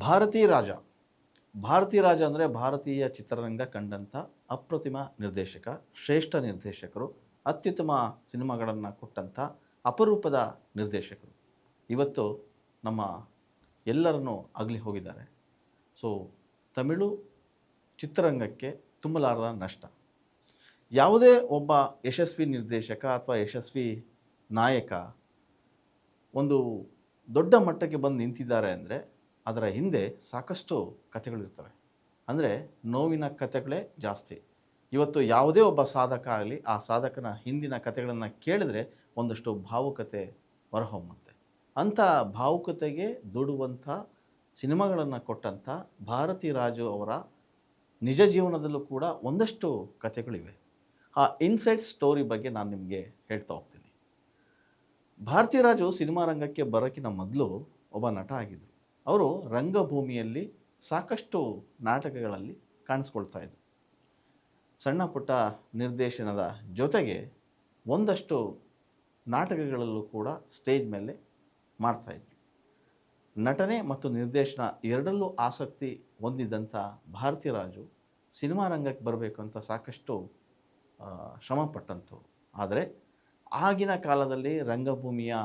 ಭಾರತೀ ರಾಜ. ಭಾರತೀ ರಾಜ ಅಂದರೆ ಭಾರತೀಯ ಚಿತ್ರರಂಗ ಕಂಡಂಥ ಅಪ್ರತಿಮ ನಿರ್ದೇಶಕ, ಶ್ರೇಷ್ಠ ನಿರ್ದೇಶಕರು, ಅತ್ಯುತ್ತಮ ಸಿನಿಮಾಗಳನ್ನು ಕೊಟ್ಟಂಥ ಅಪರೂಪದ ನಿರ್ದೇಶಕರು. ಇವತ್ತು ನಮ್ಮ ಎಲ್ಲರನ್ನೂ ಅಗಲಿ ಹೋಗಿದ್ದಾರೆ. ಸೊ ತಮಿಳು ಚಿತ್ರರಂಗಕ್ಕೆ ತುಂಬಲಾರದ ನಷ್ಟ. ಯಾವುದೇ ಒಬ್ಬ ಯಶಸ್ವಿ ನಿರ್ದೇಶಕ ಅಥವಾ ಯಶಸ್ವಿ ನಾಯಕ ಒಂದು ದೊಡ್ಡ ಮಟ್ಟಕ್ಕೆ ಬಂದು ನಿಂತಿದ್ದಾರೆ ಅಂದರೆ ಅದರ ಹಿಂದೆ ಸಾಕಷ್ಟು ಕಥೆಗಳಿರ್ತವೆ. ಅಂದರೆ ನೋವಿನ ಕಥೆಗಳೇ ಜಾಸ್ತಿ. ಇವತ್ತು ಯಾವುದೇ ಒಬ್ಬ ಸಾಧಕ ಆಗಲಿ, ಆ ಸಾಧಕನ ಹಿಂದಿನ ಕಥೆಗಳನ್ನು ಕೇಳಿದ್ರೆ ಒಂದಷ್ಟು ಭಾವುಕತೆ ಹೊರಹೊಮ್ಮುತ್ತೆ. ಅಂಥ ಭಾವುಕತೆಗೆ ದುಡುವಂಥ ಸಿನಿಮಾಗಳನ್ನು ಕೊಟ್ಟಂಥ ಭಾರತಿ ರಾಜು ಅವರ ನಿಜ ಜೀವನದಲ್ಲೂ ಕೂಡ ಒಂದಷ್ಟು ಕಥೆಗಳಿವೆ. ಆ ಇನ್ಸೈಡ್ ಸ್ಟೋರಿ ಬಗ್ಗೆ ನಾನು ನಿಮಗೆ ಹೇಳ್ತಾ ಹೋಗ್ತೀನಿ. ಭಾರತಿ ರಾಜು ಸಿನಿಮಾ ರಂಗಕ್ಕೆ ಬರೋಕ್ಕಿಂತ ಮೊದಲು ಒಬ್ಬ ನಟ ಆಗಿದ್ದರು. ಅವರು ರಂಗಭೂಮಿಯಲ್ಲಿ ಸಾಕಷ್ಟು ನಾಟಕಗಳಲ್ಲಿ ಕಾಣಿಸ್ಕೊಳ್ತಾ ಇದ್ರು. ಸಣ್ಣ ಪುಟ್ಟ ನಿರ್ದೇಶನದ ಜೊತೆಗೆ ಒಂದಷ್ಟು ನಾಟಕಗಳಲ್ಲೂ ಕೂಡ ಸ್ಟೇಜ್ ಮೇಲೆ ಮಾಡ್ತಾಯಿದ್ರು. ನಟನೆ ಮತ್ತು ನಿರ್ದೇಶನ ಎರಡಲ್ಲೂ ಆಸಕ್ತಿ ಹೊಂದಿದ್ದಂಥ ಭಾರತಿ ರಾಜು ಸಿನಿಮಾ ರಂಗಕ್ಕೆ ಬರಬೇಕು ಅಂತ ಸಾಕಷ್ಟು ಶ್ರಮಪಟ್ಟಂಥವ್ರು. ಆದರೆ ಆಗಿನ ಕಾಲದಲ್ಲಿ ರಂಗಭೂಮಿಯ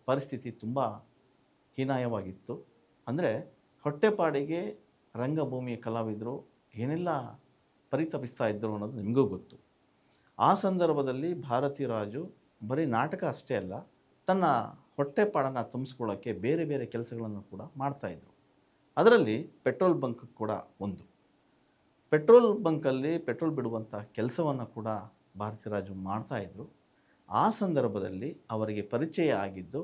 ಪರಿಸ್ಥಿತಿ ತುಂಬ ಹೀನಾಯವಾಗಿತ್ತು. ಅಂದರೆ ಹೊಟ್ಟೆಪಾಡಿಗೆ ರಂಗಭೂಮಿಯ ಕಲಾವಿದರು ಏನೆಲ್ಲ ಪರಿತಪಿಸ್ತಾ ಇದ್ದರು ಅನ್ನೋದು ನಿಮಗೂ ಗೊತ್ತು. ಆ ಸಂದರ್ಭದಲ್ಲಿ ಭಾರತಿ ರಾಜು ಬರೀ ನಾಟಕ ಅಷ್ಟೇ ಅಲ್ಲ, ತನ್ನ ಹೊಟ್ಟೆಪಾಡನ್ನು ತುಂಬಿಸ್ಕೊಳ್ಳೋಕ್ಕೆ ಬೇರೆ ಬೇರೆ ಕೆಲಸಗಳನ್ನು ಕೂಡ ಮಾಡ್ತಾಯಿದ್ರು. ಅದರಲ್ಲಿ ಪೆಟ್ರೋಲ್ ಬಂಕ್ ಕೂಡ ಒಂದು. ಪೆಟ್ರೋಲ್ ಬಂಕಲ್ಲಿ ಪೆಟ್ರೋಲ್ ಬಿಡುವಂಥ ಕೆಲಸವನ್ನು ಕೂಡ ಭಾರತಿ ರಾಜು ಮಾಡ್ತಾಯಿದ್ರು. ಆ ಸಂದರ್ಭದಲ್ಲಿ ಅವರಿಗೆ ಪರಿಚಯ ಆಗಿದ್ದು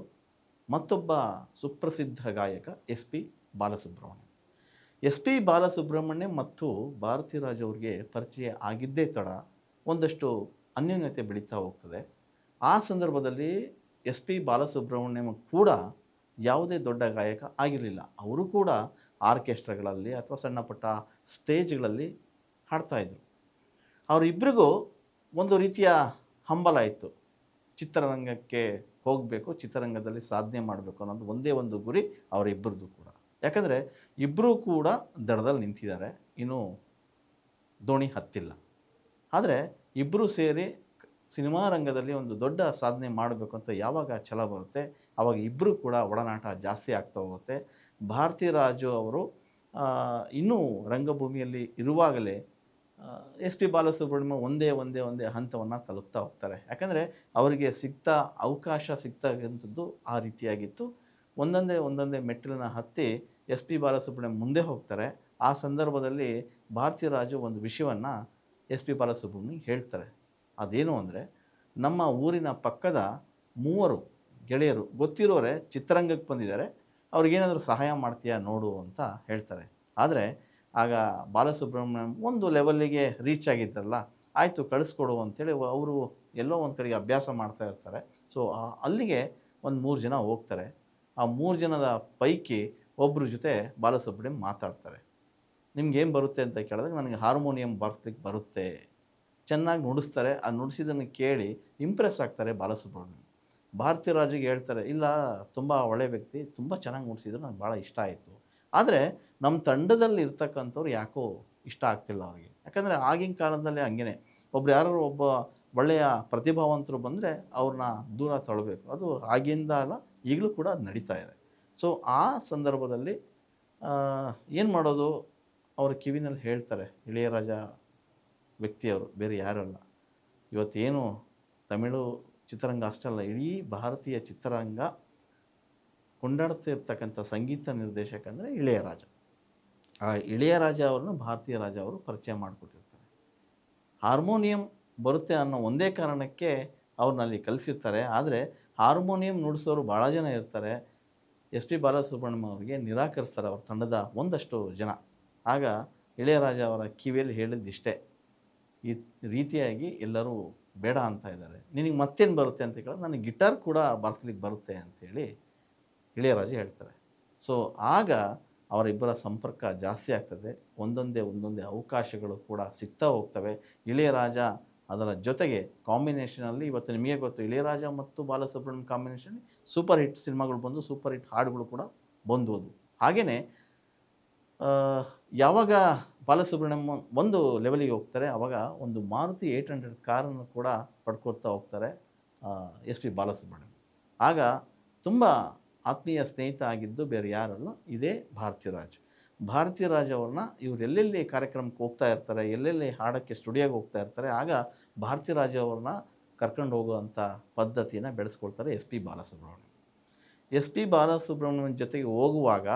ಮತ್ತೊಬ್ಬ ಸುಪ್ರಸಿದ್ಧ ಗಾಯಕ S P Balasubrahmanya. S P Balasubrahmanya ಮತ್ತು ಭಾರತಿ ರಾಜ್ ಅವ್ರಿಗೆ ಪರಿಚಯ ಆಗಿದ್ದೇ ತಡ ಒಂದಷ್ಟು ಅನ್ಯೋನ್ಯತೆ ಬೆಳೀತಾ ಹೋಗ್ತದೆ. ಆ ಸಂದರ್ಭದಲ್ಲಿ ಎಸ್ ಪಿ ಬಾಲಸುಬ್ರಹ್ಮಣ್ಯಂ ಕೂಡ ಯಾವುದೇ ದೊಡ್ಡ ಗಾಯಕ ಆಗಿರಲಿಲ್ಲ. ಅವರು ಕೂಡ ಆರ್ಕೆಸ್ಟ್ರಾಗಳಲ್ಲಿ ಅಥವಾ ಸಣ್ಣ ಪುಟ್ಟ ಸ್ಟೇಜ್ಗಳಲ್ಲಿ ಹಾಡ್ತಾಯಿದ್ರು. ಅವರಿಬ್ಬರಿಗೂ ಒಂದು ರೀತಿಯ ಹಂಬಲ ಇತ್ತು. ಚಿತ್ರರಂಗಕ್ಕೆ ಹೋಗಬೇಕು, ಚಿತ್ರರಂಗದಲ್ಲಿ ಸಾಧನೆ ಮಾಡಬೇಕು ಅನ್ನೋದು ಒಂದೇ ಒಂದು ಗುರಿ ಅವರಿಬ್ಬರದು ಕೂಡ. ಯಾಕಂದರೆ ಇಬ್ಬರೂ ಕೂಡ ದಡದಲ್ಲಿ ನಿಂತಿದ್ದಾರೆ, ಇನ್ನೂ ದೋಣಿ ಹತ್ತಿಲ್ಲ. ಆದರೆ ಇಬ್ಬರೂ ಸೇರಿ ಸಿನಿಮಾ ರಂಗದಲ್ಲಿ ಒಂದು ದೊಡ್ಡ ಸಾಧನೆ ಮಾಡಬೇಕು ಅಂತ ಯಾವಾಗ ಛಲ ಬರುತ್ತೆ ಆವಾಗ ಇಬ್ಬರೂ ಕೂಡ ಒಡನಾಟ ಜಾಸ್ತಿ ಆಗ್ತಾ ಹೋಗುತ್ತೆ. ಭಾರತಿ ರಾಜು ಅವರು ಇನ್ನೂ ರಂಗಭೂಮಿಯಲ್ಲಿ ಇರುವಾಗಲೇ ಎಸ್ ಪಿ ಬಾಲಸುಬ್ರಹ್ಮಣ್ಯ ಒಂದೇ ಹಂತವನ್ನು ತಲುಪ್ತಾ ಹೋಗ್ತಾರೆ. ಯಾಕಂದರೆ ಅವರಿಗೆ ಅವಕಾಶ ಸಿಗ್ತಕ್ಕಂಥದ್ದು ಆ ರೀತಿಯಾಗಿತ್ತು. ಒಂದೊಂದೇ ಮೆಟ್ಟಿಲನ್ನು ಹತ್ತಿ ಎಸ್ ಪಿ ಬಾಲಸುಬ್ರಹ್ಮಣ್ಯಂ ಮುಂದೆ ಹೋಗ್ತಾರೆ. ಆ ಸಂದರ್ಭದಲ್ಲಿ ಭಾರತಿ ರಾಜು ಒಂದು ವಿಷಯವನ್ನು ಎಸ್ ಪಿ ಬಾಲಸುಬ್ರಹ್ಮಣ್ಯಂ ಹೇಳ್ತಾರೆ. ಅದೇನು ಅಂದರೆ, ನಮ್ಮ ಊರಿನ ಪಕ್ಕದ 3 ಗೆಳೆಯರು ಗೊತ್ತಿರೋರೆ ಚಿತ್ರರಂಗಕ್ಕೆ ಬಂದಿದ್ದಾರೆ, ಅವ್ರಿಗೇನಾದರೂ ಸಹಾಯ ಮಾಡ್ತೀಯಾ ನೋಡು ಅಂತ ಹೇಳ್ತಾರೆ. ಆದರೆ ಆಗ ಬಾಲಸುಬ್ರಹ್ಮಣ್ಯಂ ಒಂದು ಲೆವೆಲ್ಲಿಗೆ ರೀಚ್ ಆಗಿದ್ದಾರಲ್ಲ, ಆಯಿತು ಕಳಿಸ್ಕೊಡು ಅಂಥೇಳಿ ಅವರು ಎಲ್ಲೋ ಒಂದು ಕಡೆಗೆ ಅಭ್ಯಾಸ ಮಾಡ್ತಾ ಇರ್ತಾರೆ. ಸೊ ಅಲ್ಲಿಗೆ ಒಂದು 3 ಜನ ಹೋಗ್ತಾರೆ. ಆ 3 ಜನದ ಪೈಕಿ ಒಬ್ಬರ ಜೊತೆ ಬಾಲಸುಬ್ರಹ್ಮಣ್ಯಂ ಮಾತಾಡ್ತಾರೆ. ನಿಮ್ಗೇನು ಬರುತ್ತೆ ಅಂತ ಕೇಳಿದಾಗ ನನಗೆ ಹಾರ್ಮೋನಿಯಂ ಬಾರಿಸ್ಲಿಕ್ಕೆ ಬರುತ್ತೆ, ಚೆನ್ನಾಗಿ ನುಡಿಸ್ತಾರೆ. ಆ ನುಡಿಸಿದ್ದನ್ನು ಕೇಳಿ ಇಂಪ್ರೆಸ್ ಆಗ್ತಾರೆ ಬಾಲಸುಬ್ರಹ್ಮಣ್ಯಂ. ಭಾರತಿ ರಾಜಿಗೆ ಹೇಳ್ತಾರೆ, ಇಲ್ಲ ತುಂಬ ಒಳ್ಳೆಯ ವ್ಯಕ್ತಿ, ತುಂಬ ಚೆನ್ನಾಗಿ ನುಡಿಸಿದ್ರು, ನನಗೆ ಭಾಳ ಇಷ್ಟ ಆಯಿತು. ಆದರೆ ನಮ್ಮ ತಂಡದಲ್ಲಿ ಇರ್ತಕ್ಕಂಥವ್ರು ಯಾಕೋ ಇಷ್ಟ ಆಗ್ತಿಲ್ಲ ಅವ್ರಿಗೆ. ಯಾಕಂದರೆ ಆಗಿನ ಕಾಲದಲ್ಲಿ ಹಂಗೇ ಯಾರು ಒಬ್ಬ ಒಳ್ಳೆಯ ಪ್ರತಿಭಾವಂತರು ಬಂದರೆ ಅವ್ರನ್ನ ದೂರ ತಳ್ಳಬೇಕು. ಅದು ಆಗಿಂದ ಅಲ್ಲ, ಈಗಲೂ ಕೂಡ ಅದು ನಡೀತಾ ಇದೆ. ಸೊ ಆ ಸಂದರ್ಭದಲ್ಲಿ ಏನು ಮಾಡೋದು, ಅವ್ರ ಕಿವಿನಲ್ಲಿ ಹೇಳ್ತಾರೆ, ಇಳೆಯರಾಜ ವ್ಯಕ್ತಿಯವರು ಬೇರೆ ಯಾರೂ ಅಲ್ಲ. ಇವತ್ತೇನು ತಮಿಳು ಚಿತ್ರರಂಗ ಅಷ್ಟಲ್ಲ, ಇಡೀ ಭಾರತೀಯ ಚಿತ್ರರಂಗ ಕೊಂಡಾಡ್ತಿರ್ತಕ್ಕಂಥ ಸಂಗೀತ ನಿರ್ದೇಶಕ ಅಂದರೆ ಇಳೆಯರಾಜ. ಆ ಇಳೆಯರಾಜ ಅವ್ರನ್ನ ಭಾರತೀಯ ರಾಜ ಅವರು ಪರಿಚಯ ಮಾಡಿಕೊಟ್ಟಿರ್ತಾರೆ. ಹಾರ್ಮೋನಿಯಂ ಬರುತ್ತೆ ಅನ್ನೋ ಒಂದೇ ಕಾರಣಕ್ಕೆ ಅವ್ರನ್ನಲ್ಲಿ ಕಲಿಸಿರ್ತಾರೆ. ಆದರೆ ಹಾರ್ಮೋನಿಯಂ ನುಡಿಸೋರು ಭಾಳ ಜನ ಇರ್ತಾರೆ. ಎಸ್ ಪಿ ಬಾಲಸುಬ್ರಹ್ಮಣ್ಯಂ ಅವರಿಗೆ ನಿರಾಕರಿಸ್ತಾರೆ ಅವ್ರ ತಂಡದ ಒಂದಷ್ಟು ಜನ. ಆಗ ಇಳೆಯರಾಜ ಅವರ ಕಿವಿಯಲ್ಲಿ ಹೇಳಿದ್ದಿಷ್ಟೇ, ಈ ರೀತಿಯಾಗಿ ಎಲ್ಲರೂ ಬೇಡ ಅಂತ ಇದ್ದಾರೆ, ನಿನಗೆ ಮತ್ತೇನು ಬರುತ್ತೆ ಅಂತ ಕೇಳಿದ್ರೆ ನನಗೆ ಗಿಟಾರ್ ಕೂಡ ಬಾರಿಸ್ಲಿಕ್ಕೆ ಬರುತ್ತೆ ಅಂಥೇಳಿ ಇಳೆಯರಾಜ ಹೇಳ್ತಾರೆ. ಸೊ ಆಗ ಅವರಿಬ್ಬರ ಸಂಪರ್ಕ ಜಾಸ್ತಿ ಆಗ್ತದೆ. ಒಂದೊಂದೇ ಅವಕಾಶಗಳು ಕೂಡ ಸಿಗ್ತಾ ಹೋಗ್ತವೆ. ಇಳೆಯರಾಜ ಅದರ ಜೊತೆಗೆ ಕಾಂಬಿನೇಷನಲ್ಲಿ ಇವತ್ತು ನಿಮಗೆ ಗೊತ್ತು, ಇಳೆಯರಾಜ ಮತ್ತು ಬಾಲಸುಬ್ರಹ್ಮಣ್ಯಂ ಕಾಂಬಿನೇಷನ್ ಸೂಪರ್ ಹಿಟ್ ಸಿನಿಮಾಗಳು ಬಂದು, ಸೂಪರ್ ಹಿಟ್ ಹಾಡುಗಳು ಕೂಡ ಬಂದವು. ಹಾಗೆಯೇ ಆ, ಯಾವಾಗ ಬಾಲಸುಬ್ರಹ್ಮಣ್ಯಂ ಒಂದು ಲೆವೆಲಿಗೆ ಹೋಗ್ತಾರೆ, ಆವಾಗ ಒಂದು ಮಾರುತಿ 800 ಕಾರನ್ನು ಕೂಡ ಪಡ್ಕೊಳ್ತಾ ಹೋಗ್ತಾರೆ ಎಸ್ ಪಿ ಬಾಲಸುಬ್ರಹ್ಮಣ್ಯಂ. ಆಗ ತುಂಬ ಆತ್ಮೀಯ ಸ್ನೇಹಿತ ಆಗಿದ್ದು ಬೇರೆ ಯಾರಲ್ಲ, ಇದೇ ಭಾರತಿರಾಜ್. ಭಾರತಿರಾಜ್ ಅವ್ರನ್ನ ಇವ್ರು ಎಲ್ಲೆಲ್ಲಿ ಕಾರ್ಯಕ್ರಮಕ್ಕೆ ಹೋಗ್ತಾ ಇರ್ತಾರೆ, ಎಲ್ಲೆಲ್ಲಿ ಹಾಡೋಕ್ಕೆ ಸ್ಟುಡಿಯೋಗೆ ಹೋಗ್ತಾ ಇರ್ತಾರೆ, ಆಗ ಭಾರತಿರಾಜ್ ಅವ್ರನ್ನ ಕರ್ಕೊಂಡು ಹೋಗುವಂಥ ಪದ್ಧತಿಯನ್ನು ಬೆಳೆಸ್ಕೊಳ್ತಾರೆ S P Balasubrahmanyam. S P Balasubrahmanyam ಜೊತೆಗೆ ಹೋಗುವಾಗ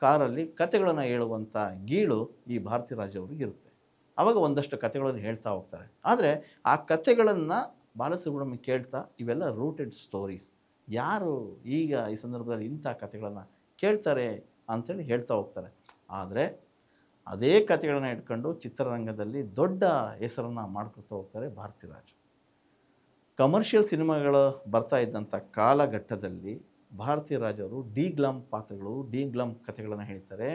ಕಾರಲ್ಲಿ ಕತೆಗಳನ್ನು ಹೇಳುವಂಥ ಗೀಳು ಈ ಭಾರತಿರಾಜ್ ಅವ್ರಿಗೆ ಇರುತ್ತೆ. ಆವಾಗ ಒಂದಷ್ಟು ಕತೆಗಳನ್ನು ಹೇಳ್ತಾ ಹೋಗ್ತಾರೆ. ಆದರೆ ಆ ಕತೆಗಳನ್ನು ಬಾಲಸುಬ್ರಹ್ಮಣ್ಯಂ ಕೇಳ್ತಾ ಇವೆಲ್ಲ ರೂಟೆಡ್ ಸ್ಟೋರೀಸ್, ಯಾರು ಈಗ ಈ ಸಂದರ್ಭದಲ್ಲಿ ಇಂಥ ಕತೆಗಳನ್ನು ಕೇಳ್ತಾರೆ ಅಂಥೇಳಿ ಹೇಳ್ತಾ ಹೋಗ್ತಾರೆ. ಆದರೆ ಅದೇ ಕತೆಗಳನ್ನು ಇಟ್ಕೊಂಡು ಚಿತ್ರರಂಗದಲ್ಲಿ ದೊಡ್ಡ ಹೆಸರನ್ನು ಮಾಡ್ಕೊತಾ ಹೋಗ್ತಾರೆ ಭಾರತಿರಾಜ್. ಕಮರ್ಷಿಯಲ್ ಸಿನಿಮಾಗಳು ಬರ್ತಾ ಇದ್ದಂಥ ಕಾಲಘಟ್ಟದಲ್ಲಿ ಭಾರತಿರಾಜ್ ಅವರು ಡಿ ಗ್ಲಾಮ್ ಪಾತ್ರಗಳು, ಡಿ ಗ್ಲಾಮ್ ಕಥೆಗಳನ್ನು ಹೇಳ್ತಾರೆ,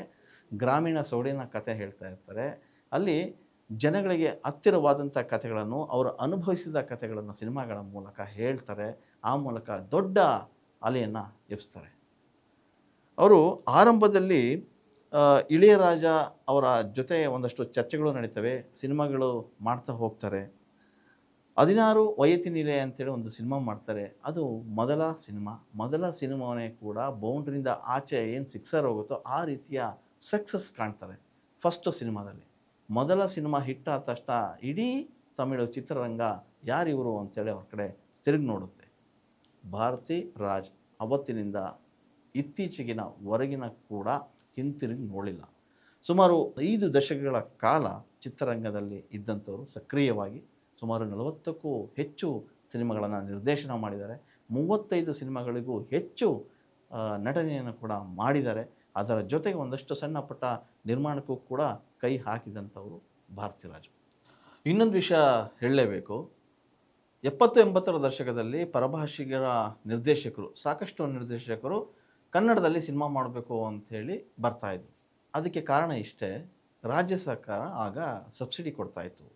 ಗ್ರಾಮೀಣ ಸೊಗಡಿನ ಕಥೆ ಹೇಳ್ತಾ ಇರ್ತಾರೆ. ಅಲ್ಲಿ ಜನಗಳಿಗೆ ಹತ್ತಿರವಾದಂಥ ಕಥೆಗಳನ್ನು, ಅವರು ಅನುಭವಿಸಿದ ಕಥೆಗಳನ್ನು ಸಿನಿಮಾಗಳ ಮೂಲಕ ಹೇಳ್ತಾರೆ. ಆ ಮೂಲಕ ದೊಡ್ಡ ಅಲೆಯನ್ನು ಎಬ್ಬಿಸ್ತಾರೆ. ಅವರು ಆರಂಭದಲ್ಲಿ ಇಳೆಯರಾಜ ಅವರ ಜೊತೆ ಒಂದಷ್ಟು ಚರ್ಚೆಗಳು ನಡೀತವೆ, ಸಿನಿಮಾಗಳು ಮಾಡ್ತಾ ಹೋಗ್ತಾರೆ. 16 ವಯಸ್ಸಿನಿಲೆ ಅಂತೇಳಿ ಒಂದು ಸಿನಿಮಾ ಮಾಡ್ತಾರೆ. ಅದು ಮೊದಲ ಸಿನಿಮಾವೇ ಕೂಡ ಬೌಂಡ್ರಿಯಿಂದ ಆಚೆ ಏನು ಸಿಕ್ಸರ್ ಹೋಗುತ್ತೋ ಆ ರೀತಿಯ ಸಕ್ಸಸ್ ಕಾಣ್ತಾರೆ ಫಸ್ಟು ಸಿನಿಮಾದಲ್ಲಿ. ಮೊದಲ ಸಿನಿಮಾ ಹಿಟ್ ಆದ ತಕ್ಷಣ ಇಡೀ ತಮಿಳು ಚಿತ್ರರಂಗ ಯಾರಿವರು ಅಂತೇಳಿ ಅವ್ರ ಕಡೆ ತಿರುಗಿ ನೋಡುತ್ತೆ. ಭಾರತಿ ರಾಜ್ ಅವತ್ತಿನಿಂದ ಇತ್ತೀಚೆಗಿನ ಹೊರಗಿನ ಕೂಡ ಹಿಂತಿರುಗಿ ನೋಡಲಿಲ್ಲ. ಸುಮಾರು 5 ದಶಕಗಳ ಕಾಲ ಚಿತ್ರರಂಗದಲ್ಲಿ ಇದ್ದಂಥವರು ಸಕ್ರಿಯವಾಗಿ ಸುಮಾರು 40ಕ್ಕೂ ಹೆಚ್ಚು ಸಿನಿಮಾಗಳನ್ನು ನಿರ್ದೇಶನ ಮಾಡಿದ್ದಾರೆ. 35 ಸಿನಿಮಾಗಳಿಗೂ ಹೆಚ್ಚು ನಟನೆಯನ್ನು ಕೂಡ ಮಾಡಿದ್ದಾರೆ. ಅದರ ಜೊತೆಗೆ ಒಂದಷ್ಟು ಸಣ್ಣ ಪುಟ್ಟ ನಿರ್ಮಾಣಕ್ಕೂ ಕೂಡ ಕೈ ಹಾಕಿದಂಥವರು ಭಾರತಿರಾಜ್. ಇನ್ನೊಂದು ವಿಷಯ ಹೇಳಲೇಬೇಕು. 70-80ರ ದಶಕದಲ್ಲಿ ಪರಭಾಷಿಗರ ನಿರ್ದೇಶಕರು, ಸಾಕಷ್ಟು ನಿರ್ದೇಶಕರು ಕನ್ನಡದಲ್ಲಿ ಸಿನಿಮಾ ಮಾಡಬೇಕು ಅಂಥೇಳಿ ಬರ್ತಾಯಿದ್ರು. ಅದಕ್ಕೆ ಕಾರಣ ಇಷ್ಟೇ, ರಾಜ್ಯ ಸರ್ಕಾರ ಆಗ ಸಬ್ಸಿಡಿ ಕೊಡ್ತಾಯಿತ್ತು.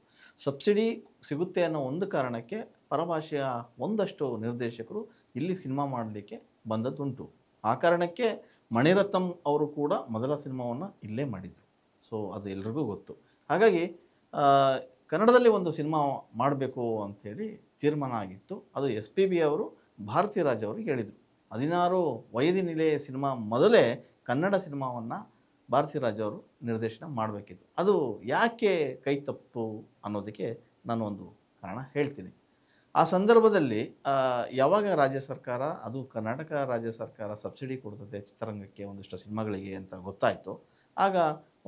ಸಬ್ಸಿಡಿ ಸಿಗುತ್ತೆ ಅನ್ನೋ ಒಂದು ಕಾರಣಕ್ಕೆ ಪರಭಾಷೆಯ ಒಂದಷ್ಟು ನಿರ್ದೇಶಕರು ಇಲ್ಲಿ ಸಿನಿಮಾ ಮಾಡಲಿಕ್ಕೆ ಬಂದದ್ದುಂಟು. ಆ ಕಾರಣಕ್ಕೆ ಮಣಿರತ್ನಂ ಅವರು ಕೂಡ ಮೊದಲ ಸಿನಿಮಾವನ್ನು ಇಲ್ಲೇ ಮಾಡಿದರು. ಸೊ ಅದು ಎಲ್ರಿಗೂ ಗೊತ್ತು. ಹಾಗಾಗಿ ಕನ್ನಡದಲ್ಲಿ ಒಂದು ಸಿನಿಮಾ ಮಾಡಬೇಕು ಅಂಥೇಳಿ ತೀರ್ಮಾನ ಆಗಿತ್ತು. ಅದು ಎಸ್ ಪಿ ಬಿ ಅವರು ಭಾರತಿರಾಜ್ ಅವ್ರಿಗೆ ಹೇಳಿದರು. 16 ವಯಸ್ಸಿನಿಲೆ ಸಿನಿಮಾ ಮೊದಲೇ ಕನ್ನಡ ಸಿನಿಮಾವನ್ನು ಭಾರತಿರಾಜ್ ಅವರು ನಿರ್ದೇಶನ ಮಾಡಬೇಕಿತ್ತು. ಅದು ಯಾಕೆ ಕೈ ತಪ್ಪು ಅನ್ನೋದಕ್ಕೆ ನಾನು ಒಂದು ಕಾರಣ ಹೇಳ್ತೀನಿ. ಆ ಸಂದರ್ಭದಲ್ಲಿ ಯಾವಾಗ ರಾಜ್ಯ ಸರ್ಕಾರ, ಅದು ಕರ್ನಾಟಕ ರಾಜ್ಯ ಸರ್ಕಾರ ಸಬ್ಸಿಡಿ ಕೊಡ್ತದೆ ಚಿತ್ರರಂಗಕ್ಕೆ ಒಂದಷ್ಟು ಸಿನಿಮಾಗಳಿಗೆ ಅಂತ ಗೊತ್ತಾಯಿತು, ಆಗ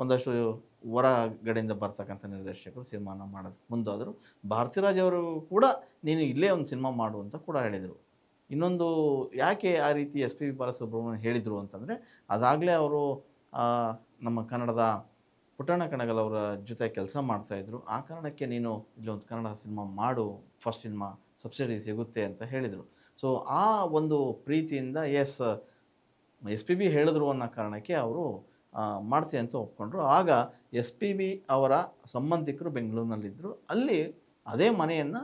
ಒಂದಷ್ಟು ಹೊರಗಡೆಯಿಂದ ಬರ್ತಕ್ಕಂಥ ನಿರ್ದೇಶಕರು ಸಿನಿಮಾನ ಮಾಡೋದಕ್ಕೆ ಮುಂದಾದರು. ಭಾರತಿರಾಜ್ ಅವರು ಕೂಡ ನೀನು ಇಲ್ಲೇ ಒಂದು ಸಿನಿಮಾ ಮಾಡು ಅಂತ ಕೂಡ ಹೇಳಿದರು. ಇನ್ನೊಂದು ಯಾಕೆ ಆ ರೀತಿ ಎಸ್ ಪಿ ಬಾಲಸುಬ್ರಹ್ಮಣ್ಯಂ ಹೇಳಿದರು ಅಂತಂದರೆ, ಅದಾಗಲೇ ಅವರು ನಮ್ಮ ಕನ್ನಡದ ಪುಟ್ಟಣ್ಣ ಕಣಗಾಲ್ ಅವರ ಜೊತೆ ಕೆಲಸ ಮಾಡ್ತಾಯಿದ್ರು. ಆ ಕಾರಣಕ್ಕೆ ನೀನು ಇಲ್ಲೊಂದು ಕನ್ನಡ ಸಿನಿಮಾ ಮಾಡು, ಫಸ್ಟ್ ಸಿನಿಮಾ ಸಬ್ಸಿಡಿ ಸಿಗುತ್ತೆ ಅಂತ ಹೇಳಿದರು. ಸೊ ಆ ಒಂದು ಪ್ರೀತಿಯಿಂದ ಎಸ್ ಪಿ ಬಿ ಹೇಳಿದ್ರು ಅನ್ನೋ ಕಾರಣಕ್ಕೆ ಅವರು ಮಾಡ್ತೀನಿ ಅಂತ ಒಪ್ಕೊಂಡ್ರು. ಆಗ ಎಸ್ ಪಿ ಬಿ ಅವರ ಸಂಬಂಧಿಕರು ಬೆಂಗಳೂರಿನಲ್ಲಿದ್ದರು. ಅಲ್ಲಿ ಅದೇ ಮನೆಯನ್ನು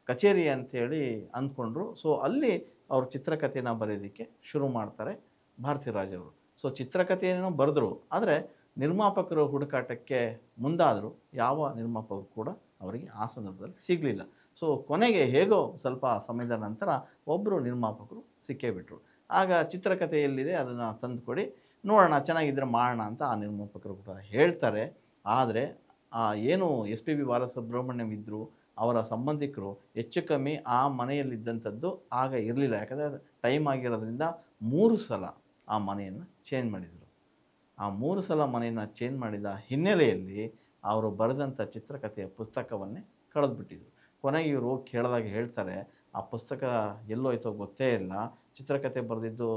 ಕಚೇರಿ ಅಂಥೇಳಿ ಅಂದ್ಕೊಂಡ್ರು. ಸೊ ಅಲ್ಲಿ ಅವರು ಚಿತ್ರಕಥೆನ ಬರೆಯೋದಕ್ಕೆ ಶುರು ಮಾಡ್ತಾರೆ ಭಾರತಿರಾಜ್ ಅವರು. ಸೊ ಚಿತ್ರಕಥೆಯನ್ನು ಬರೆದ್ರು, ಆದರೆ ನಿರ್ಮಾಪಕರು ಹುಡುಕಾಟಕ್ಕೆ ಮುಂದಾದರು. ಯಾವ ನಿರ್ಮಾಪಕರು ಕೂಡ ಅವರಿಗೆ ಆ ಸಂದರ್ಭದಲ್ಲಿ ಸಿಗಲಿಲ್ಲ. ಸೊ ಕೊನೆಗೆ ಹೇಗೋ ಸ್ವಲ್ಪ ಸಮಯದ ನಂತರ ಒಬ್ಬರು ನಿರ್ಮಾಪಕರು ಸಿಕ್ಕೇ ಬಿಟ್ಟರು. ಆಗ ಚಿತ್ರಕಥೆ ಎಲ್ಲಿದೆ ಅದನ್ನು ತಂದುಕೊಡಿ, ನೋಡೋಣ, ಚೆನ್ನಾಗಿದ್ದರೆ ಮಾಡೋಣ ಅಂತ ಆ ನಿರ್ಮಾಪಕರು ಕೂಡ ಹೇಳ್ತಾರೆ. ಆದರೆ ಏನು ಎಸ್ ಪಿ ಬಿ ಬಾಲಸುಬ್ರಹ್ಮಣ್ಯಂ ಇದ್ದರು, ಅವರ ಸಂಬಂಧಿಕರು ಹೆಚ್ಚು ಕಮ್ಮಿ ಆ ಮನೆಯಲ್ಲಿದ್ದಂಥದ್ದು ಆಗ ಇರಲಿಲ್ಲ. ಯಾಕಂದರೆ ಟೈಮ್ ಆಗಿರೋದ್ರಿಂದ 3 ಸಲ ಆ ಮನೆಯನ್ನು ಚೇಂಜ್ ಮಾಡಿದರು. ಆ 3 ಸಲ ಮನೆಯನ್ನು ಚೇಂಜ್ ಮಾಡಿದ ಹಿನ್ನೆಲೆಯಲ್ಲಿ ಅವರು ಬರೆದಂಥ ಚಿತ್ರಕಥೆಯ ಪುಸ್ತಕವನ್ನೇ ಕಳೆದುಬಿಟ್ಟಿದ್ರು. ಕೊನೆಗೆ ಇವರು ಕೇಳಿದಾಗ ಹೇಳ್ತಾರೆ, ಆ ಪುಸ್ತಕ ಎಲ್ಲೋಯ್ತೋ ಗೊತ್ತೇ ಇಲ್ಲ, ಚಿತ್ರಕಥೆ ಬರೆದಿದ್ದು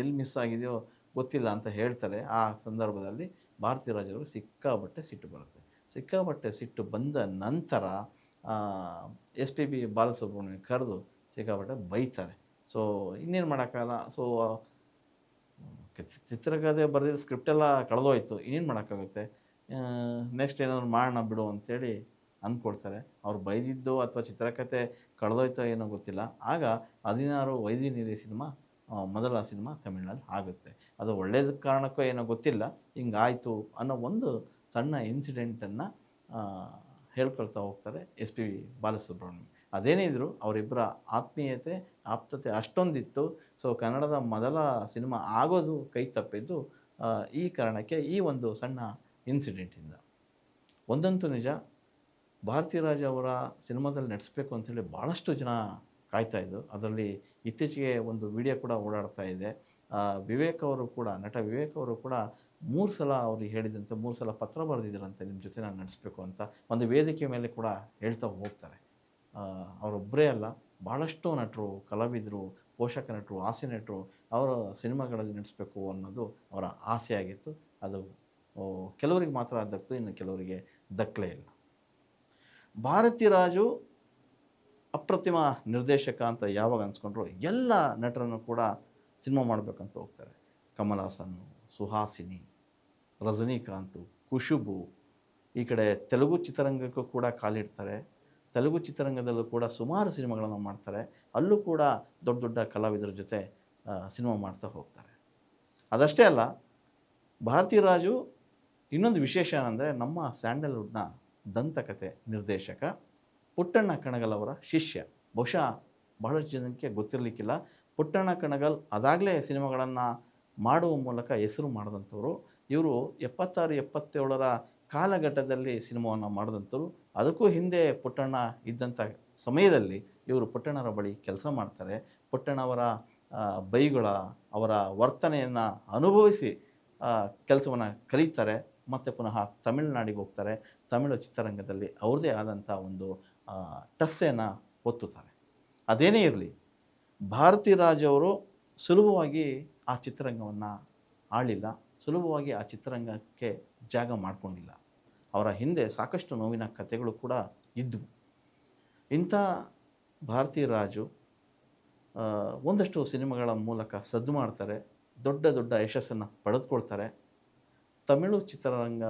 ಎಲ್ಲಿ ಮಿಸ್ ಆಗಿದೆಯೋ ಗೊತ್ತಿಲ್ಲ ಅಂತ ಹೇಳ್ತಾರೆ. ಆ ಸಂದರ್ಭದಲ್ಲಿ ಭಾರತಿರಾಜ್ ಅವರು ಸಿಕ್ಕಾಪಟ್ಟೆ ಸಿಟ್ಟು ಬರುತ್ತೆ. ಸಿಕ್ಕಾಪಟ್ಟೆ ಸಿಟ್ಟು ಬಂದ ನಂತರ ಎಸ್ ಪಿ ಬಿ ಬಾಲಸುಬ್ರಹ್ಮಣ್ಯಂ ಕರೆದು ಸಿಕ್ಕಾಪಟ್ಟೆ ಬೈತಾರೆ. ಸೊ ಇನ್ನೇನು ಮಾಡೋಕ್ಕಾಗಲ್ಲ. ಸೊ ಚಿತ್ರಕಥೆ ಬರೆದಿದ್ದು ಸ್ಕ್ರಿಪ್ಟೆಲ್ಲ ಕಳೆದೋಯ್ತು, ಇನ್ನೇನು ಮಾಡೋಕ್ಕಾಗುತ್ತೆ, ನೆಕ್ಸ್ಟ್ ಏನಾದ್ರು ಮಾಡೋಣ ಬಿಡು ಅಂಥೇಳಿ ಅಂದ್ಕೊಳ್ತಾರೆ. ಅವ್ರು ಬೈದಿದ್ದು ಅಥವಾ ಚಿತ್ರಕಥೆ ಕಳೆದೋಯ್ತೋ ಏನೋ ಗೊತ್ತಿಲ್ಲ. ಆಗ 16 ವಯಸ್ಸಿನಿಲೆ ಸಿನಿಮಾ ಮೊದಲ ಸಿನಿಮಾ ತಮಿಳ್ನಲ್ಲಿ ಆಗುತ್ತೆ. ಅದು ಒಳ್ಳೇದ ಕಾರಣಕ್ಕೋ ಏನೋ ಗೊತ್ತಿಲ್ಲ, ಹಿಂಗಾಯಿತು ಅನ್ನೋ ಒಂದು ಸಣ್ಣ ಇನ್ಸಿಡೆಂಟನ್ನು ಹೇಳ್ಕೊಳ್ತಾ ಹೋಗ್ತಾರೆ ಎಸ್ ಪಿ ಬಾಲಸುಬ್ರಹ್ಮಣ್ಯಂ. ಅದೇನೇ ಇದ್ದರೂ ಅವರಿಬ್ಬರ ಆತ್ಮೀಯತೆ ಆಪ್ತತೆ ಅಷ್ಟೊಂದಿತ್ತು. ಸೊ ಕನ್ನಡದ ಮೊದಲ ಸಿನಿಮಾ ಆಗೋದು ಕೈ ತಪ್ಪಿದ್ದು ಈ ಕಾರಣಕ್ಕೆ, ಈ ಒಂದು ಸಣ್ಣ ಇನ್ಸಿಡೆಂಟಿಂದ. ಒಂದಂತೂ ನಿಜ, ಭಾರತೀರಾಜ್ ಅವರ ಸಿನಿಮಾದಲ್ಲಿ ನಟಿಸ್ಬೇಕು ಅಂಥೇಳಿ ಭಾಳಷ್ಟು ಜನ ಕಾಯ್ತಾಯಿದ್ದು. ಅದರಲ್ಲಿ ಇತ್ತೀಚೆಗೆ ಒಂದು ವಿಡಿಯೋ ಕೂಡ ಓಡಾಡ್ತಾ ಇದೆ. ವಿವೇಕ್ ಅವರು ಕೂಡ, ನಟ ವಿವೇಕ್ ಅವರು ಕೂಡ 3 ಸಲ ಅವ್ರಿಗೆ ಹೇಳಿದಂತೆ 3 ಸಲ ಪತ್ರ ಬರೆದಿದ್ದರಂತೆ, ನಿಮ್ಮ ಜೊತೆ ನಾನು ನಟಿಸ್ಬೇಕು ಅಂತ. ಒಂದು ವೇದಿಕೆ ಮೇಲೆ ಕೂಡ ಹೇಳ್ತಾ ಹೋಗ್ತಾರೆ. ಅವರೊಬ್ಬರೇ ಅಲ್ಲ, ಭಾಳಷ್ಟು ನಟರು, ಕಲಾವಿದರು, ಪೋಷಕ ನಟರು, ಹಾಸ್ಯ ನಟರು ಅವರ ಸಿನಿಮಾಗಳಲ್ಲಿ ನಟಿಸ್ಬೇಕು ಅನ್ನೋದು ಅವರ ಆಸೆ ಆಗಿತ್ತು. ಅದು ಕೆಲವರಿಗೆ ಮಾತ್ರ ದಕ್ತು, ಇನ್ನು ಕೆಲವರಿಗೆ ದಕ್ಕಲೇ ಇಲ್ಲ. ಭಾರತೀರಾಜು ಅಪ್ರತಿಮ ನಿರ್ದೇಶಕ ಅಂತ ಯಾವಾಗ ಅನ್ಸ್ಕೊಂಡ್ರು, ಎಲ್ಲ ನಟರನ್ನು ಕೂಡ ಸಿನಿಮಾ ಮಾಡಬೇಕಂತ ಹೋಗ್ತಾರೆ. ಕಮಲ್ ಹಾಸನ್, ಸುಹಾಸಿನಿ, ರಜನಿಕಾಂತ್, ಖುಷಬು, ಈ ಕಡೆ ತೆಲುಗು ಚಿತ್ರರಂಗಕ್ಕೂ ಕೂಡ ಕಾಲಿಡ್ತಾರೆ. ತೆಲುಗು ಚಿತ್ರರಂಗದಲ್ಲೂ ಕೂಡ ಸುಮಾರು ಸಿನಿಮಾಗಳನ್ನು ಮಾಡ್ತಾರೆ. ಅಲ್ಲೂ ಕೂಡ ದೊಡ್ಡ ದೊಡ್ಡ ಕಲಾವಿದರ ಜೊತೆ ಸಿನಿಮಾ ಮಾಡ್ತಾ ಹೋಗ್ತಾರೆ. ಅದಷ್ಟೇ ಅಲ್ಲ, ಭಾರತೀರಾಜು ಇನ್ನೊಂದು ವಿಶೇಷ ಏನಂದರೆ, ನಮ್ಮ ಸ್ಯಾಂಡಲ್ವುಡ್ನ ದಂತಕಥೆ ನಿರ್ದೇಶಕ ಪುಟ್ಟಣ್ಣ ಕಣಗಲ್ ಅವರ ಶಿಷ್ಯ. ಬಹುಶಃ ಬಹಳಷ್ಟು ಜನಕ್ಕೆ ಗೊತ್ತಿರಲಿಕ್ಕಿಲ್ಲ, ಪುಟ್ಟಣ್ಣ ಕಣಗಲ್ ಅದಾಗಲೇ ಸಿನಿಮಾಗಳನ್ನು ಮಾಡುವ ಮೂಲಕ ಹೆಸರು ಮಾಡಿದಂಥವ್ರು. ಇವರು 76-77ರ ಕಾಲಘಟ್ಟದಲ್ಲಿ ಸಿನಿಮಾವನ್ನು ಮಾಡಿದಂಥವ್ರು. ಅದಕ್ಕೂ ಹಿಂದೆ ಪುಟ್ಟಣ್ಣ ಇದ್ದಂಥ ಸಮಯದಲ್ಲಿ ಇವರು ಪುಟ್ಟಣ್ಣರ ಬಳಿ ಕೆಲಸ ಮಾಡ್ತಾರೆ. ಪುಟ್ಟಣ್ಣವರ ಬೈಗಳ, ಅವರ ವರ್ತನೆಯನ್ನು ಅನುಭವಿಸಿ ಕೆಲಸವನ್ನು ಕಲಿತಾರೆ. ಮತ್ತು ಪುನಃ ತಮಿಳುನಾಡಿಗೆ ಹೋಗ್ತಾರೆ. ತಮಿಳು ಚಿತ್ರರಂಗದಲ್ಲಿ ಅವ್ರದ್ದೇ ಆದಂಥ ಒಂದು ಟಸ್ಸೆಯನ್ನು ಒತ್ತುತ್ತಾರೆ. ಅದೇನೇ ಇರಲಿ, ಭಾರತೀರಾಜ್ ಅವರು ಸುಲಭವಾಗಿ ಆ ಚಿತ್ರರಂಗವನ್ನು ಆಳಿಲ್ಲ, ಸುಲಭವಾಗಿ ಆ ಚಿತ್ರರಂಗಕ್ಕೆ ಜಾಗ ಮಾಡಿಕೊಂಡಿಲ್ಲ. ಅವರ ಹಿಂದೆ ಸಾಕಷ್ಟು ನೋವಿನ ಕಥೆಗಳು ಕೂಡ ಇದ್ದವು. ಇಂಥ ಭಾರತೀರಾಜು ಒಂದಷ್ಟು ಸಿನಿಮಾಗಳ ಮೂಲಕ ಸದ್ದು ಮಾಡ್ತಾರೆ, ದೊಡ್ಡ ದೊಡ್ಡ ಯಶಸ್ಸನ್ನು ಪಡೆದುಕೊಳ್ತಾರೆ. ತಮಿಳು ಚಿತ್ರರಂಗ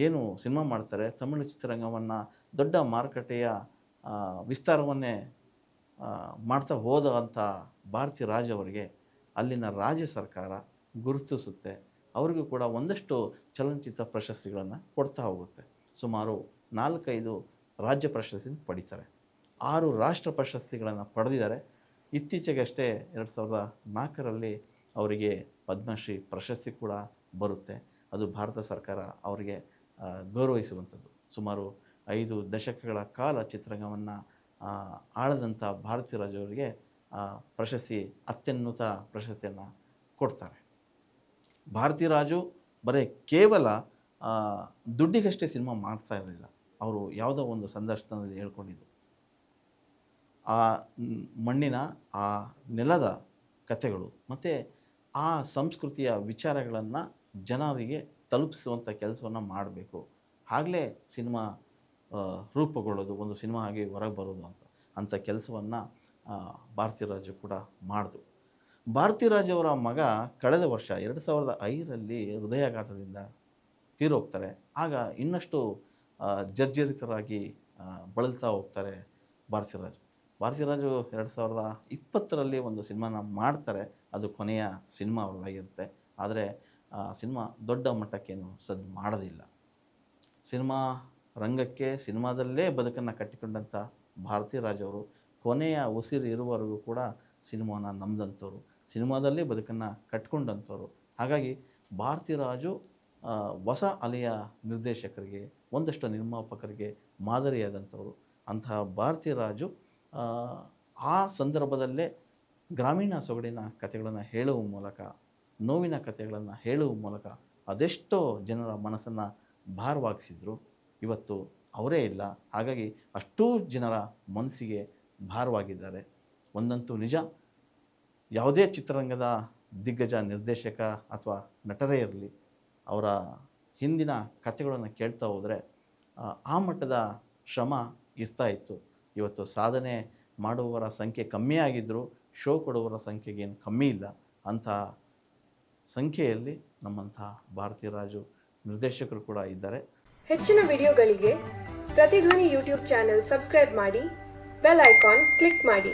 ಏನು ಸಿನಿಮಾ ಮಾಡ್ತಾರೆ, ತಮಿಳು ಚಿತ್ರರಂಗವನ್ನು ದೊಡ್ಡ ಮಾರುಕಟ್ಟೆಯ ವಿಸ್ತಾರವನ್ನೇ ಮಾಡ್ತಾ ಹೋದಂಥ ಭಾರತೀರಾಜ್ ಅವರಿಗೆ ಅಲ್ಲಿನ ರಾಜ್ಯ ಸರ್ಕಾರ ಗುರುತಿಸುತ್ತೆ. ಅವರಿಗೂ ಕೂಡ ಒಂದಷ್ಟು ಚಲನಚಿತ್ರ ಪ್ರಶಸ್ತಿಗಳನ್ನು ಕೊಡ್ತಾ ಹೋಗುತ್ತೆ. ಸುಮಾರು 4-5 ರಾಜ್ಯ ಪ್ರಶಸ್ತಿ ಪಡಿತಾರೆ. 6 ರಾಷ್ಟ್ರ ಪ್ರಶಸ್ತಿಗಳನ್ನು ಪಡೆದಿದ್ದಾರೆ. ಇತ್ತೀಚೆಗಷ್ಟೇ 2004ರಲ್ಲಿ ಅವರಿಗೆ ಪದ್ಮಶ್ರೀ ಪ್ರಶಸ್ತಿ ಕೂಡ ಬರುತ್ತೆ. ಅದು ಭಾರತ ಸರ್ಕಾರ ಅವರಿಗೆ ಗೌರವಿಸುವಂಥದ್ದು. ಸುಮಾರು 5 ದಶಕಗಳ ಕಾಲ ಚಿತ್ರರಂಗವನ್ನು ಆಳದಂಥ ಭಾರತೀರಾಜ್ ಅವರಿಗೆ ಪ್ರಶಸ್ತಿ, ಅತ್ಯುನ್ನತ ಪ್ರಶಸ್ತಿಯನ್ನು ಕೊಡ್ತಾರೆ. ಭಾರತೀರಾಜು ಬರೀ ಕೇವಲ ದುಡ್ಡಿಗಷ್ಟೇ ಸಿನಿಮಾ ಮಾಡ್ತಾ ಇರಲಿಲ್ಲ. ಅವರು ಯಾವುದೋ ಒಂದು ಸಂದರ್ಶನದಲ್ಲಿ ಹೇಳ್ಕೊಂಡಿದ್ದು, ಆ ಮಣ್ಣಿನ, ಆ ನೆಲದ ಕಥೆಗಳು ಮತ್ತು ಆ ಸಂಸ್ಕೃತಿಯ ವಿಚಾರಗಳನ್ನು ಜನರಿಗೆ ತಲುಪಿಸುವಂಥ ಕೆಲಸವನ್ನು ಮಾಡಬೇಕು. ಆಗಲೇ ಸಿನಿಮಾ ರೂಪುಗೊಳ್ಳೋದು, ಒಂದು ಸಿನಿಮಾ ಆಗಿ ಹೊರಗೆ ಬರೋದು ಅಂಥ ಕೆಲಸವನ್ನು ಭಾರತೀರಾಜು ಕೂಡ ಮಾಡಿದ್ರು. ಭಾರತೀರಾಜ್ ಅವರ ಮಗ ಕಳೆದ ವರ್ಷ 2005ರಲ್ಲಿ ಹೃದಯಾಘಾತದಿಂದ ತೀರೋಗ್ತಾರೆ. ಆಗ ಇನ್ನಷ್ಟು ಜರ್ಜರಿತರಾಗಿ ಬಳಲ್ತಾ ಹೋಗ್ತಾರೆ ಭಾರತೀರಾಜು. ಭಾರತೀರಾಜು 2020ರಲ್ಲಿ ಒಂದು ಸಿನಿಮಾನ ಮಾಡ್ತಾರೆ. ಅದು ಕೊನೆಯ ಸಿನಿಮಾ ಅವ್ರದ್ದಾಗಿರುತ್ತೆ. ಆದರೆ ಸಿನಿಮಾ ದೊಡ್ಡ ಮಟ್ಟಕ್ಕೇನು ಸದ್ದು ಮಾಡೋದಿಲ್ಲ. ಸಿನಿಮಾ ರಂಗಕ್ಕೆ, ಸಿನಿಮಾದಲ್ಲೇ ಬದುಕನ್ನು ಕಟ್ಟಿಕೊಂಡಂಥ ಭಾರತೀರಾಜ್ ಅವರು ಕೊನೆಯ ಉಸಿರು ಇರುವವರೆಗೂ ಕೂಡ ಸಿನಿಮಾನ ನಂಬಿದಂಥವ್ರು, ಸಿನಿಮಾದಲ್ಲೇ ಬದುಕನ್ನು ಕಟ್ಕೊಂಡಂಥವ್ರು. ಹಾಗಾಗಿ ಭಾರತೀರಾಜು ಹೊಸ ಅಲೆಯ ನಿರ್ದೇಶಕರಿಗೆ, ಒಂದಷ್ಟು ನಿರ್ಮಾಪಕರಿಗೆ ಮಾದರಿಯಾದಂಥವ್ರು. ಅಂತಹ ಭಾರತೀರಾಜು ಆ ಸಂದರ್ಭದಲ್ಲೇ ಗ್ರಾಮೀಣ ಸೊಗಡಿನ ಕಥೆಗಳನ್ನು ಹೇಳುವ ಮೂಲಕ, ನೋವಿನ ಕಥೆಗಳನ್ನು ಹೇಳುವ ಮೂಲಕ ಅದೆಷ್ಟೋ ಜನರ ಮನಸ್ಸನ್ನು ಭಾರವಾಗಿಸಿದ್ರು. ಇವತ್ತು ಅವರೇ ಇಲ್ಲ. ಹಾಗಾಗಿ ಅಷ್ಟೂ ಜನರ ಮನಸ್ಸಿಗೆ ಭಾರವಾಗಿದ್ದಾರೆ. ಒಂದಂತೂ ನಿಜ, ಯಾವುದೇ ಚಿತ್ರರಂಗದ ದಿಗ್ಗಜ ನಿರ್ದೇಶಕ ಅಥವಾ ನಟರೇ ಇರಲಿ, ಅವರ ಹಿಂದಿನ ಕಥೆಗಳನ್ನು ಕೇಳ್ತಾ ಹೋದರೆ ಆ ಮಟ್ಟದ ಶ್ರಮ ಇರ್ತಾ ಇತ್ತು. ಇವತ್ತು ಸಾಧನೆ ಮಾಡುವವರ ಸಂಖ್ಯೆ ಕಮ್ಮಿ ಆಗಿದ್ದರೂ ಶೋ ಕೊಡುವವರ ಸಂಖ್ಯೆಗೇನು ಕಮ್ಮಿ ಇಲ್ಲ. ಅಂಥ ಸಂಖ್ಯೆಯಲ್ಲಿ ನಮ್ಮಂಥ ಭಾರತೀರಾಜು ನಿರ್ದೇಶಕರು ಕೂಡ ಇದ್ದಾರೆ. ಹೆಚ್ಚಿನ ವಿಡಿಯೋಗಳಿಗೆ ಪ್ರತಿಧ್ವನಿ ಯೂಟ್ಯೂಬ್ ಚಾನೆಲ್ ಸಬ್ಸ್ಕ್ರೈಬ್ ಮಾಡಿ, ಬೆಲ್ ಐಕಾನ್ ಕ್ಲಿಕ್ ಮಾಡಿ.